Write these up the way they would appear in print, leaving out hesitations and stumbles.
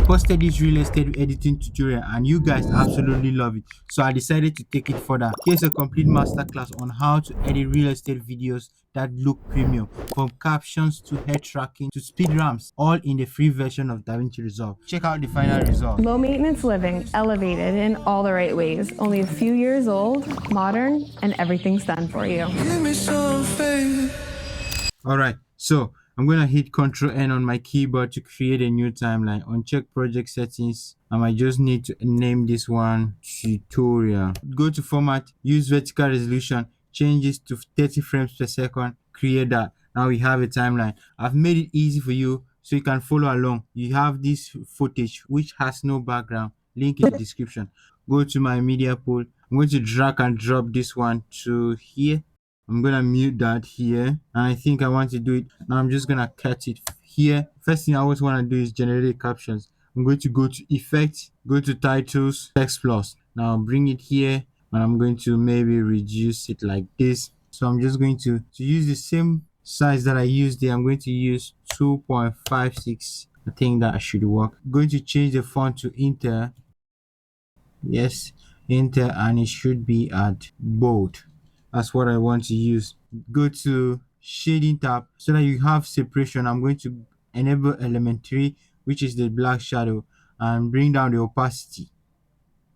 posted this real estate editing tutorial and you guys absolutely love it. So I decided to take it further. Here's a complete masterclass on how to edit real estate videos that look premium, from captions to head tracking to speed ramps, all in the free version of DaVinci Resolve. Check out the final result. Low maintenance living, elevated in all the right ways. Only a few years old, modern, and everything's done for you. Alright, so I'm gonna hit Ctrl N on my keyboard to create a new timeline. Uncheck project settings. I might just need to name this one tutorial. Go to format, use vertical resolution, change this to 30 frames per second, create that. Now we have a timeline. I've made it easy for you so you can follow along. You have this footage which has no background. Link in the description. Go to my media pool. I'm going to drag and drop this one to here. I'm gonna mute that here, and I think I want to do it now. I'm just gonna cut it here. First thing I always want to do is generate captions. I'm going to go to effect, go to titles, text plus. Now bring it here, and I'm going to maybe reduce it like this. So I'm just going to use the same size that I used there. I'm going to use 2.56. I think that should work. I'm going to change the font to Inter. Yes, Inter, and it should be at bold. That's what I want to use. Go to shading tab so that you have separation. I'm going to enable element 3, which is the black shadow, and bring down the opacity.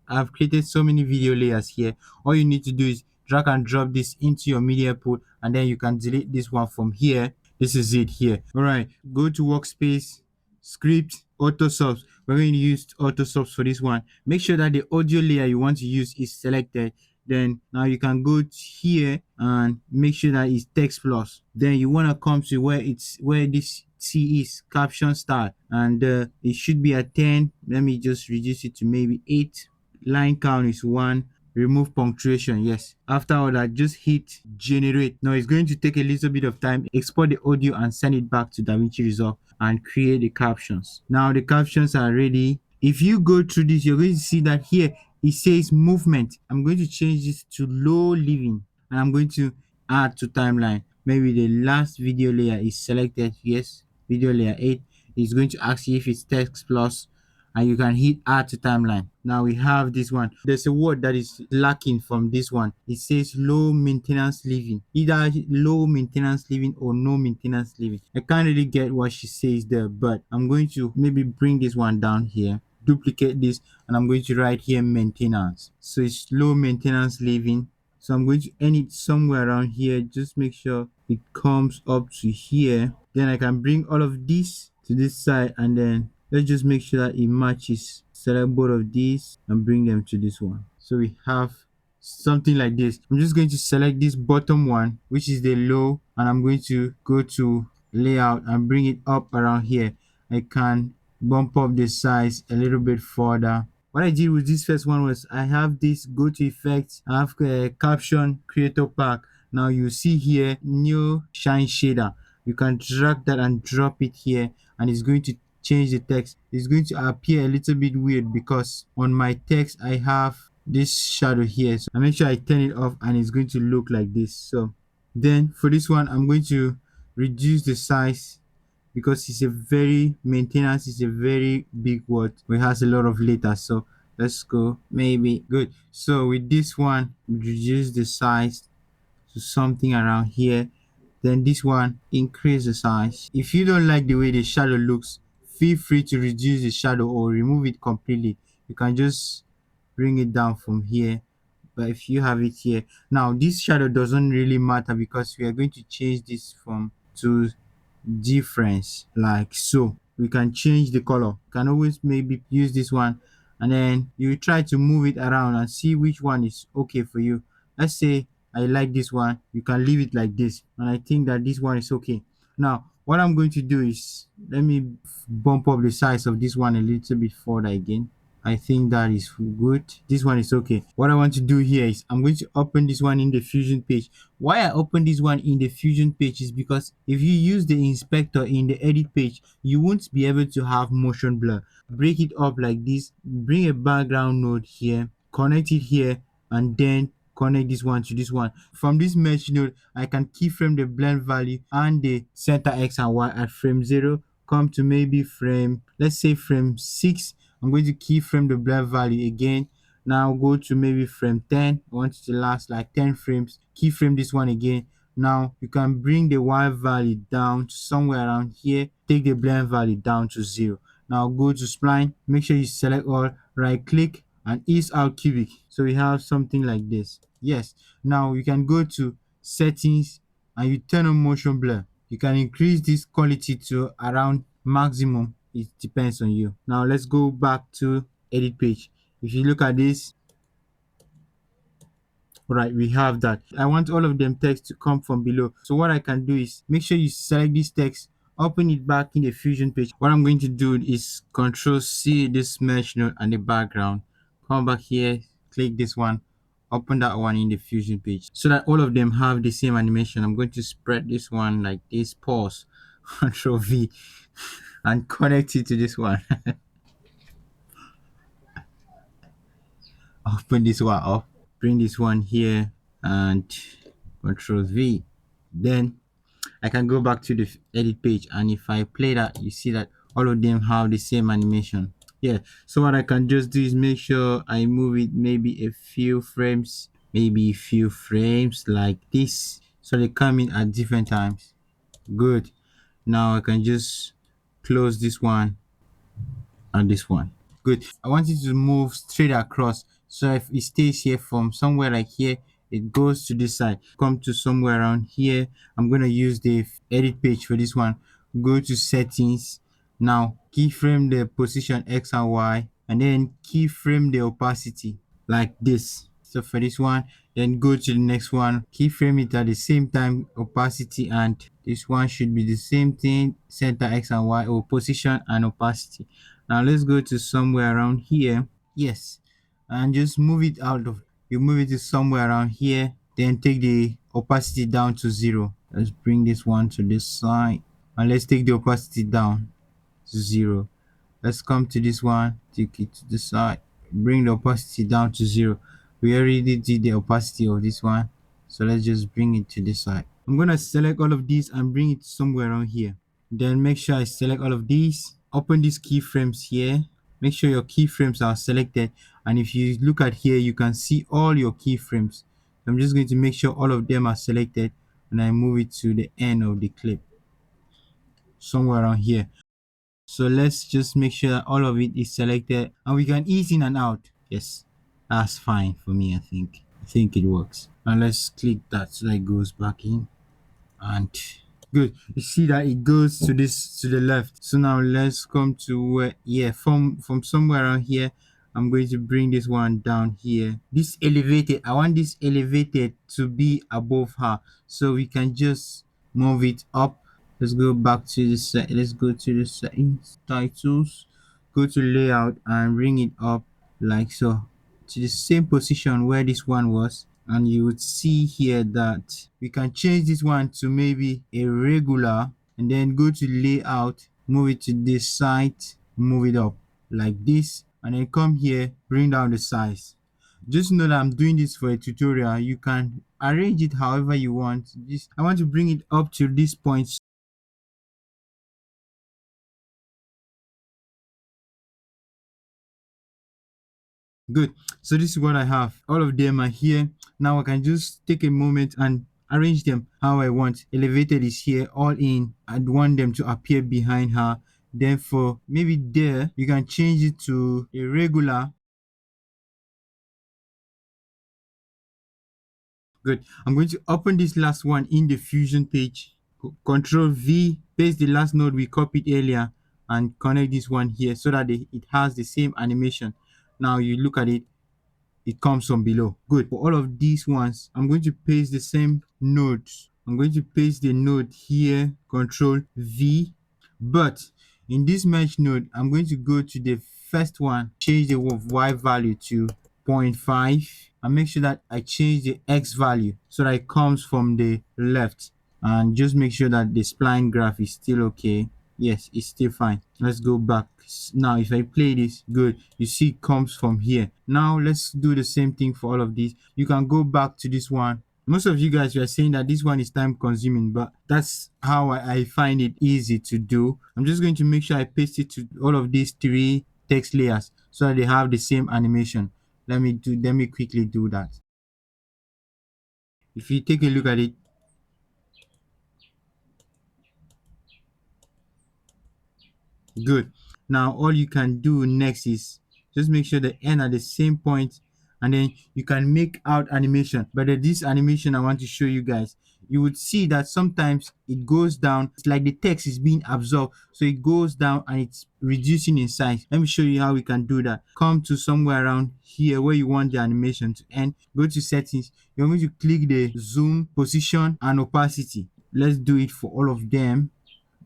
I've created so many video layers here. All you need to do is drag and drop this into your media pool, and then you can delete this one from here. This is it here. All right, go to workspace, script, auto subs. We're going to use auto subs for this one. Make sure that the audio layer you want to use is selected. Then now you can go here and make sure that it's text plus. Then you want to come to where this C is caption style, and it should be at 10. Let me just reduce it to maybe 8. Line count is 1. Remove punctuation. Yes, after all that, just hit generate. Now it's going to take a little bit of time. Export the audio and send it back to DaVinci Resolve and create the captions. Now the captions are ready. If you go through this, you're going to see that here it says movement. I'm going to change this to low living, and I'm going to add to timeline. Maybe the last video layer is selected. Yes, video layer 8 is going to ask you if it's text plus, and you can hit add to timeline. Now we have this one. There's a word that is lacking from this one. It says low maintenance living, either low maintenance living or no maintenance living. I can't really get what she says there, but I'm going to maybe bring this one down here, duplicate this, and I'm going to write here maintenance. So it's low maintenance living. So I'm going to end it somewhere around here. Just make sure it comes up to here. Then I can bring all of this to this side, and then let's just make sure that it matches. Select both of these and bring them to this one. So we have something like this. I'm just going to select this bottom one, which is the low, and I'm going to go to layout and bring it up around here. I can bump up the size a little bit further. What I did with this first one was I have this, go to effects, I have a caption creator pack. Now you see here new shine shader. You can drag that and drop it here, and it's going to change the text. It's going to appear a little bit weird because on my text I have this shadow here. So I make sure I turn it off, and it's going to look like this. So then for this one, I'm going to reduce the size because it's a very maintenance is a very big word. It has a lot of letters. So let's go maybe good. So with this one, reduce the size to something around here. Then this one, increase the size. If you don't like the way the shadow looks, feel free to reduce the shadow or remove it completely. You can just bring it down from here. But if you have it here, now this shadow doesn't really matter because we are going to change this from to difference like so. We can change the color. You can always maybe use this one, and then you try to move it around and see which one is okay for you. Let's say I like this one. You can leave it like this, and I think that this one is okay. Now what I'm going to do is let me bump up the size of this one a little bit further again. I think that is good. This one is okay. What I want to do here is I'm going to open this one in the Fusion page. Why I open this one in the Fusion page is because if you use the inspector in the edit page, you won't be able to have motion blur. Break it up like this, bring a background node here, connect it here, and then connect this one to this one. From this mesh node, I can keyframe the blend value and the center X and Y at frame 0, come to maybe frame, let's say frame 6. I'm going to keyframe the blur value again. Now go to maybe frame 10. I want it to last like 10 frames. Keyframe this one again. Now you can bring the Y value down to somewhere around here. Take the blend value down to 0. Now go to spline. Make sure you select all. Right click and ease out cubic. So we have something like this. Yes. Now you can go to settings and you turn on motion blur. You can increase this quality to around maximum. It depends on you. Now let's go back to edit page. If you look at this, right, we have that. I want all of them text to come from below. So what I can do is make sure you select this text, open it back in the Fusion page. What I'm going to do is Control C this mesh node and the background. Come back here, click this one, open that one in the Fusion page so that all of them have the same animation. I'm going to spread this one like this, pause, Control V, and connect it to this one. Open this one up, bring this one here, and Control V. Then I can go back to the edit page, and if I play that, you see that all of them have the same animation. Yeah, so what I can just do is make sure I move it maybe a few frames, like this, so they come in at different times. Good. Now I can just close this one and this one. Good. I want it to move straight across. So if it stays here from somewhere like here, it goes to this side. Come to somewhere around here. I'm going to use the edit page for this one. Go to settings. Now keyframe the position X and Y, and then keyframe the opacity like this. So for this one, then go to the next one, keyframe it at the same time, opacity, and this one should be the same thing, center X and Y, or position and opacity. Now let's go to somewhere around here. Yes, and just move it out of, you move it to somewhere around here, then take the opacity down to 0. Let's bring this one to this side, and let's take the opacity down to 0. Let's come to this one, take it to the side, bring the opacity down to 0. We already did the opacity of this one, so let's just bring it to this side. I'm gonna select all of these and bring it somewhere around here. Then make sure I select all of these, open these keyframes here, make sure your keyframes are selected, and if you look at here, you can see all your keyframes. I'm just going to make sure all of them are selected, and I move it to the end of the clip, somewhere around here. So let's just make sure that all of it is selected, and we can ease in and out. Yes, that's fine for me. I think it works. And let's click that so that it goes back in, and good. You see that it goes to this, to the left. So now let's come to where, yeah, from somewhere around here, I'm going to bring this one down here. This elevated, I want this elevated to be above her, so we can just move it up. Let's go back to the set. Let's go to the settings, titles, go to layout, and bring it up like so to the same position where this one was. And you would see here that we can change this one to maybe a regular, and then go to layout, move it to this side, move it up like this, and then come here, bring down the size. Just know that I'm doing this for a tutorial. You can arrange it however you want. I want to bring it up to this point. Good. So this is what I have. All of them are here. Now I can just take a moment and arrange them how I want. Elevated is here, all in. I'd want them to appear behind her. Then for maybe there, you can change it to a regular. Good. I'm going to open this last one in the Fusion page. Control V, paste the last node we copied earlier, and connect this one here so that it has the same animation. Now you look at it, it comes from below. Good. For all of these ones, I'm going to paste the same nodes. I'm going to paste the node here, Control V. But in this mesh node, I'm going to go to the first one, change the Y value to 0.5, and make sure that I change the X value so that it comes from the left. And just make sure that the spline graph is still okay. Yes, it's still fine. Let's go back. Now if I play this, good, you see it comes from here. Now let's do the same thing for all of these. You can go back to this one Most of you guys were saying that this one is time consuming, but that's how I find it easy to do. I'm just going to make sure I paste it to all of these three text layers so that they have the same animation. Let me quickly do that. If you take a look at it, good. Now all you can do next is just make sure they end at the same point, and then you can make out animation. But this animation I want to show you guys, you would see that sometimes it goes down. It's like the text is being absorbed, so it goes down and it's reducing in size. Let me show you how we can do that. Come to somewhere around here where you want the animation to end. Go to settings. You're going to click the zoom, position, and opacity. Let's do it for all of them.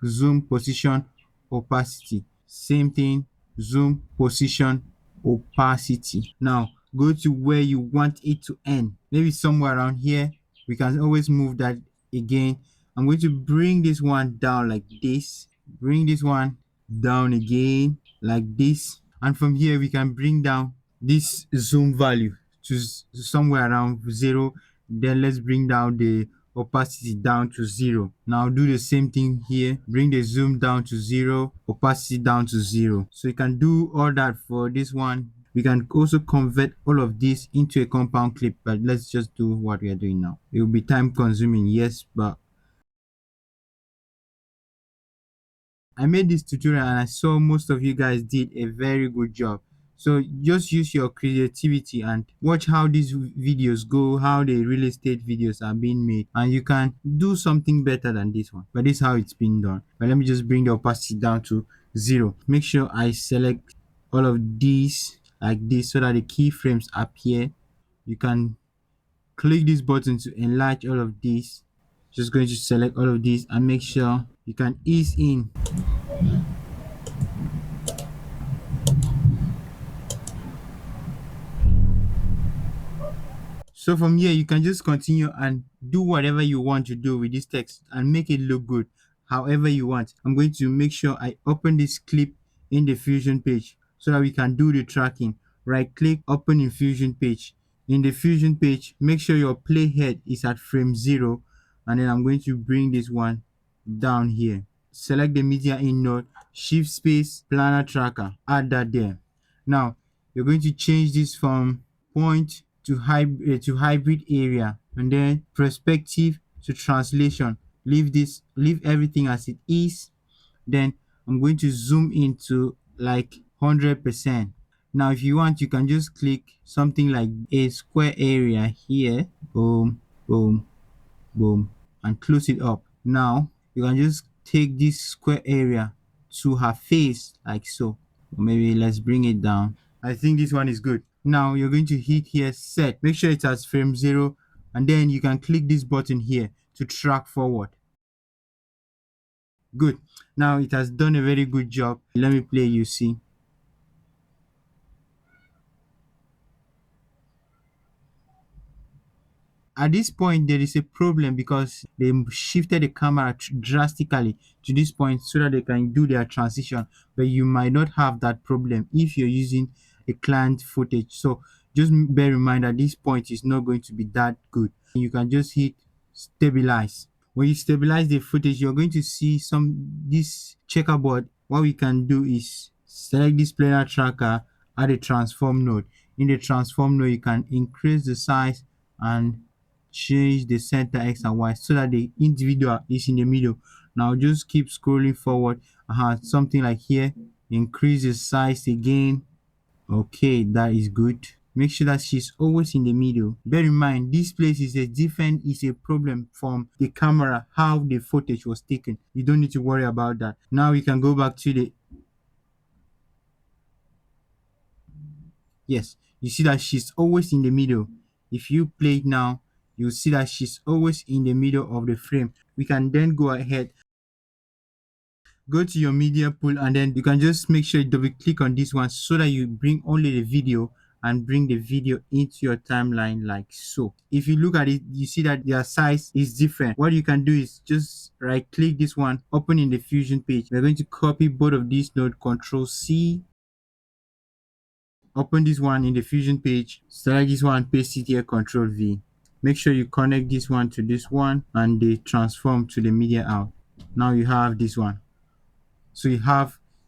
Zoom, position, opacity. Same thing, zoom, position, opacity. Now go to where you want it to end, maybe somewhere around here. We can always move that again. I'm going to bring this one down like this, bring this one down again like this, and from here we can bring down this zoom value to somewhere around 0. Then let's bring down the opacity down to 0. Now do the same thing here, bring the zoom down to 0, opacity down to 0. So you can do all that for this one. We can also convert all of this into a compound clip, but let's just do what we are doing now. It will be time consuming, yes, but I made this tutorial and I saw most of you guys did a very good job. So just use your creativity and watch how these videos go, how the real estate videos are being made, and you can do something better than this one. But this is how it's been done. But let me just bring the opacity down to 0. Make sure I select all of these like this so that the keyframes appear. You can click this button to enlarge all of these. Just going to select all of these and make sure you can ease in. So from here, you can just continue and do whatever you want to do with this text and make it look good however you want. I'm going to make sure I open this clip in the Fusion page so that we can do the tracking. Right click, open in Fusion page. In the Fusion page, make sure your playhead is at frame 0, and then I'm going to bring this one down here. Select the media in node, shift space, planner tracker, add that there. Now you're going to change this from point to hybrid area, and then perspective to translation. Leave everything as it is. Then I'm going to zoom into like 100%. Now if you want, you can just click something like a square area here, boom, boom, boom, and close it up. Now you can just take this square area to her face like so, or maybe let's bring it down. I think this one is good. Now you're going to hit here set, make sure it's at frame 0, and then you can click this button here to track forward. Good. Now it has done a very good job. Let me play, you see. At this point there is a problem because they shifted the camera drastically to this point so that they can do their transition, but you might not have that problem if you're using a client footage. So just bear in mind that this point is not going to be that good. You can just hit stabilize. When you stabilize the footage, you're going to see this checkerboard. What we can do is select this planar tracker, add a transform node. In the transform node, you can increase the size and change the center X and Y so that the individual is in the middle. Now just keep scrolling forward. Something like here, increase the size again. Okay, that is good. Make sure that she's always in the middle. Bear in mind, this place is a problem from the camera, how the footage was taken. You don't need to worry about that. Now we can go back to the, yes, you see that she's always in the middle. If you play it now, you'll see that she's always in the middle of the frame. We can then go ahead, go to your media pool, and then you can just make sure you double click on this one so that you bring only the video and bring the video into your timeline like so. If you look at it, you see that their size is different. What you can do is just right click this one, open in the Fusion page. We're going to copy both of these nodes, Control C, open this one in the Fusion page, select this one, paste it here, Control V. Make sure you connect this one to this one and they transform to the media out. Now you have this one. So you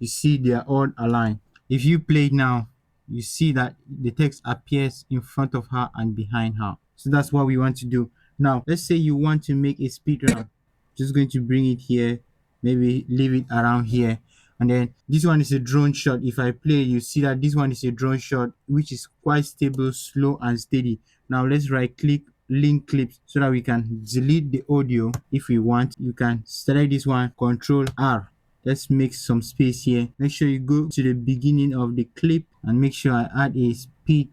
see they are all aligned. If you play it now, you see that the text appears in front of her and behind her. So that's what we want to do. Now, let's say you want to make a speed run. Just going to bring it here, maybe leave it around here. And then this one is a drone shot. If I play, you see that this one is a drone shot, which is quite stable, slow, and steady. Now let's right click link clips so that we can delete the audio if we want. You can select this one, Control R. Let's make some space here. Make sure you go to the beginning of the clip and make sure I add a speed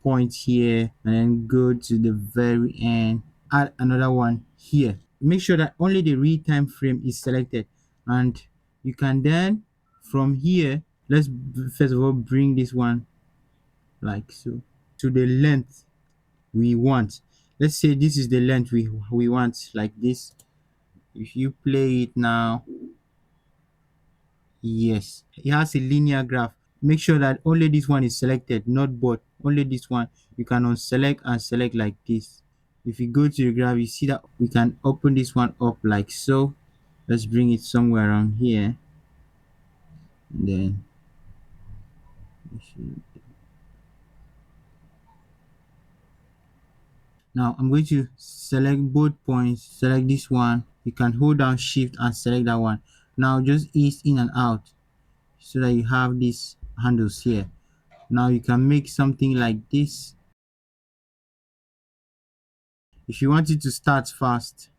point here and then go to the very end, add another one here. Make sure that only the real time frame is selected, and you can then from here, let's first of all bring this one like so to the length we want. Let's say this is the length we want, like this. If you play it now, yes, it has a linear graph. Make sure that only this one is selected, not both. Only this one. You can unselect and select like this. If you go to the graph, you see that we can open this one up like so. Let's bring it somewhere around here. And then now I'm going to select both points. Select this one. You can hold down shift and select that one. Now just ease in and out so that you have these handles here. Now you can make something like this. If you want it to start fast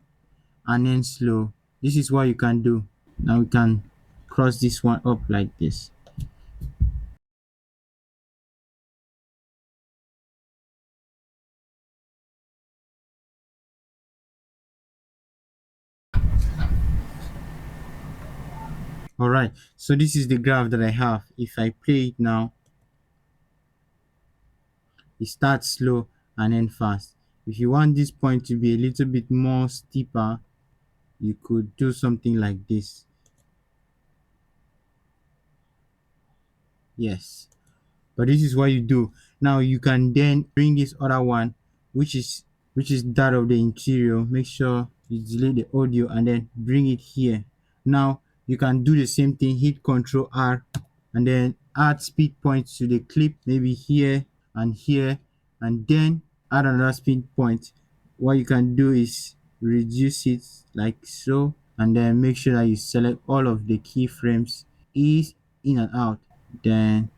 and then slow, this is what you can do. Now we can cross this one up like this. All right, so this is the graph that I have. If I play it now, it starts slow and then fast. If you want this point to be a little bit more steeper, you could do something like this. Yes, but this is what you do. Now you can then bring this other one, which is that of the interior. Make sure you delete the audio and then bring it here. Now you can do the same thing, hit Control R and then add speed points to the clip, maybe here and here, and then add another speed point. What you can do is reduce it like so, and then make sure that you select all of the keyframes, ease in and out. Then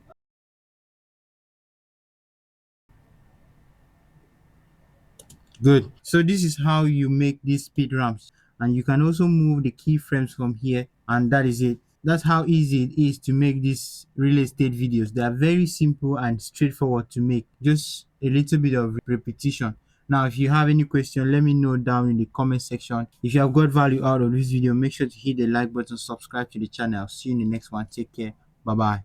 good. So this is how you make these speed ramps, and you can also move the keyframes from here, and that is it. That's how easy it is to make these real estate videos. They are very simple and straightforward to make, just a little bit of repetition. Now if you have any question, let me know down in the comment section. If you have got value out of this video, make sure to hit the like button, subscribe to the channel. See you in the next one. Take care. Bye bye.